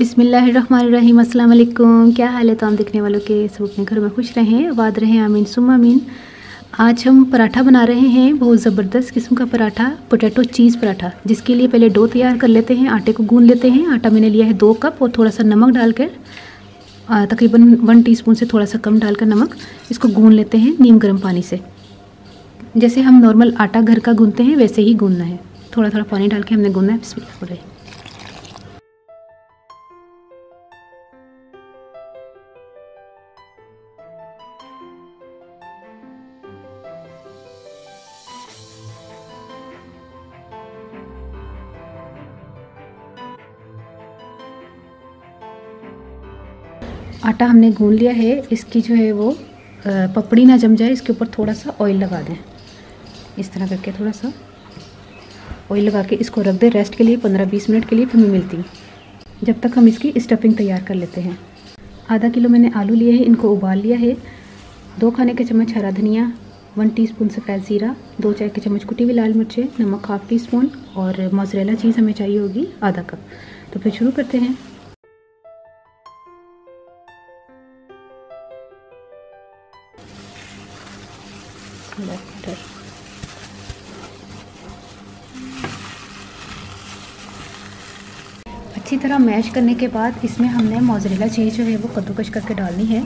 बिस्मिल्लाहिर्रहमानिर्रहीम, अस्सलाम वालेकुम। क्या हाल है तमाम देखने वालों के? सब अपने घर में खुश रहें, आबाद रहें, आमीन सुम्मा आमीन। आज हम पराठा बना रहे हैं, बहुत ज़बरदस्त किस्म का पराठा, पोटैटो चीज़ पराठा। जिसके लिए पहले डो तैयार कर लेते हैं, आटे को गूंद लेते हैं। आटा मैंने लिया है 2 कप और थोड़ा सा नमक डालकर, तकरीबन 1 टीस्पून से थोड़ा सा कम डालकर नमक। इसको गूंद लेते हैं नीम गर्म पानी से। जैसे हम नॉर्मल आटा घर का गूंदते हैं वैसे ही गूंदना है। थोड़ा थोड़ा पानी डाल के हमने गूंदना है। बिस्मिल्लाह। आटा हमने गूंद लिया है। इसकी जो है वो पपड़ी ना जम जाए, इसके ऊपर थोड़ा सा ऑयल लगा दें। इस तरह करके थोड़ा सा ऑयल लगा के इसको रख दें रेस्ट के लिए 15-20 मिनट के लिए। फिर मैं मिलती हूँ जब तक हम इसकी स्टफिंग तैयार कर लेते हैं। आधा किलो मैंने आलू लिए हैं, इनको उबाल लिया है। 2 खाने के चम्मच हरा धनिया, 1 टीस्पून सफ़ेद ज़ीरा, 2 चाय के चम्मच कुटी हुई लाल मिर्चें, नमक 1/2 टीस्पून और मोज़रेला चीज़ हमें चाहिए होगी आधा कप। तो फिर शुरू करते हैं। अच्छी तरह मैश करने के बाद इसमें हमने मोज़रेला चीज़ जो है वो कद्दूकस करके डालनी है।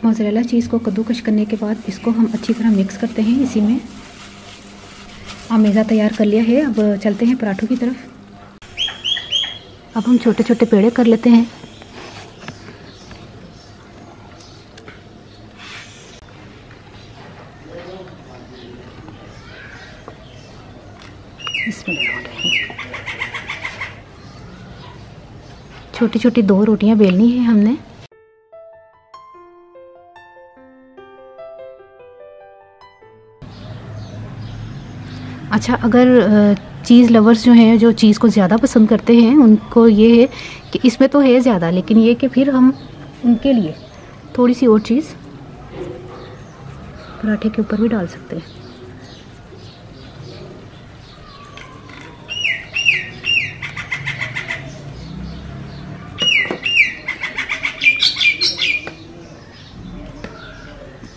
मोज़रेला चीज़ को कद्दूकस करने के बाद इसको हम अच्छी तरह मिक्स करते हैं। इसी में आमेज़ा तैयार कर लिया है। अब चलते हैं पराठों की तरफ। अब हम छोटे छोटे पेड़े कर लेते हैं। इसमें छोटी छोटी 2 रोटियां बेलनी है हमने। अच्छा, अगर चीज़ लवर्स जो हैं, जो चीज़ को ज़्यादा पसंद करते हैं, उनको ये है कि इसमें तो है ज़्यादा, लेकिन ये कि फिर हम उनके लिए थोड़ी सी और चीज़ पराठे के ऊपर भी डाल सकते हैं।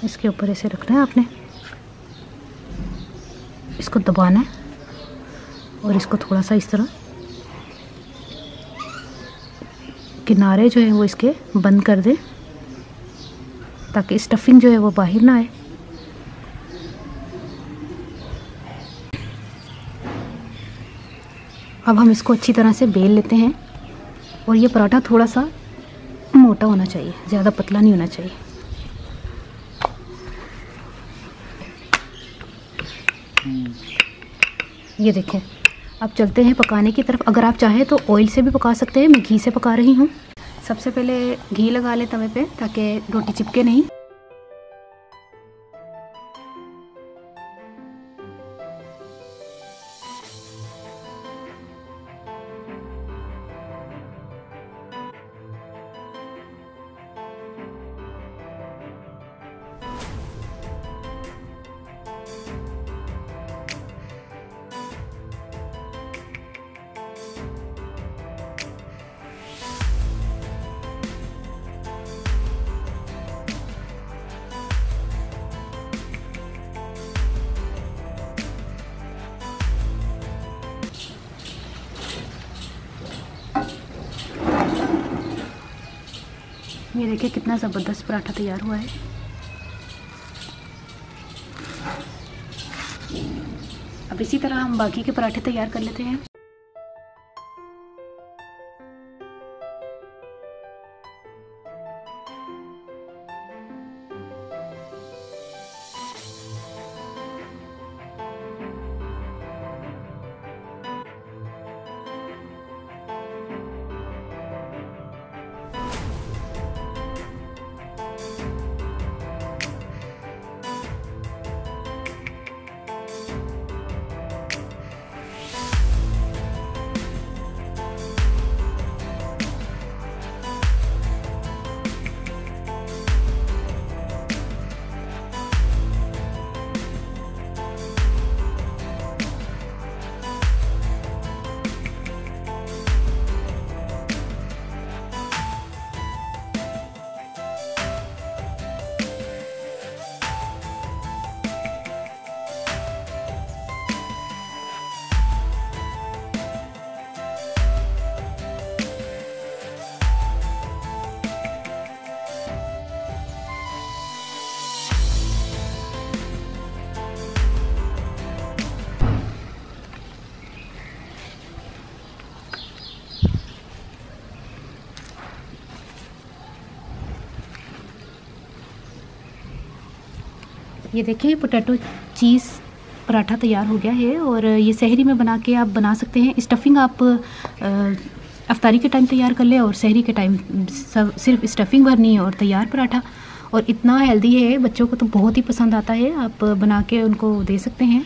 इसके ऊपर ऐसे रखना है आपने, इसको दबाना है और इसको थोड़ा सा इस तरह किनारे जो है वो इसके बंद कर दें ताकि स्टफिंग जो है वो बाहर ना आए। अब हम इसको अच्छी तरह से बेल लेते हैं और ये पराठा थोड़ा सा मोटा होना चाहिए, ज़्यादा पतला नहीं होना चाहिए। ये देखें। अब चलते हैं पकाने की तरफ। अगर आप चाहें तो ऑयल से भी पका सकते हैं, मैं घी से पका रही हूँ। सबसे पहले घी लगा लें तवे पे ताकि रोटी चिपके नहीं। ये देखिए कितना ज़बरदस्त पराठा तैयार हुआ है। अब इसी तरह हम बाकी के पराठे तैयार कर लेते हैं। ये देखिए पोटैटो चीज़ पराठा तैयार हो गया है और ये सहरी में बना के आप बना सकते हैं। स्टफिंग आप अफ्तारी के टाइम तैयार कर ले और सहरी के टाइम सिर्फ स्टफिंग भरनी है और तैयार पराठा। और इतना हेल्दी है, बच्चों को तो बहुत ही पसंद आता है। आप बना के उनको दे सकते हैं,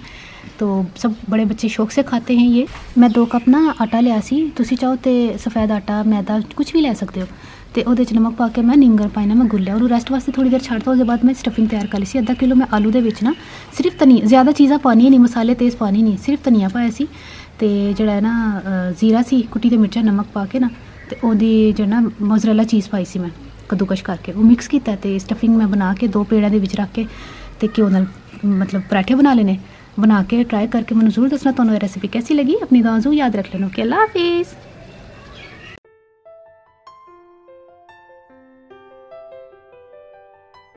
तो सब बड़े बच्चे शौक से खाते हैं। ये मैं 2 कप ना आटा लिया सी, तुसी चाहो तो सफ़ेद आटा मैदा कुछ भी ले सकते हो। तो ਉਹਦੇ 'ਚ नमक पा के मैं नींगर पाई ना मैं गुल्लिया और रेस्ट वास्ते थोड़ी देर छाड़ता। उसके बाद मैं स्टफिंग तैयार कर ली सी। आधा किलो मैं आलू दे विच ना सिर्फ धनिया, ज़्यादा चीज़ां पानी नहीं, मसाले तेज़ पानी नहीं, सिर्फ धनिया पाया सी ते जिहड़ा ना जीरा सी, कुटी ते मिर्चा, नमक पा के ना ते ओहदी जिहड़ा मोज़रेला चीज़ पाई सी मैं कद्दूकश करके वो मिक्स किया ते स्टफिंग मैं बना के 2 पेड़ां दे विच रख के ते घ्यो नाल मतलब पराठे बना लेने। बना के ट्राई करके मैनूं जरूर दसना तुहानूं ये रेसिपी कैसी लगी। अपनी दुआ जरूर याद रख लेना। ओके, अल्लाह हाफिज़।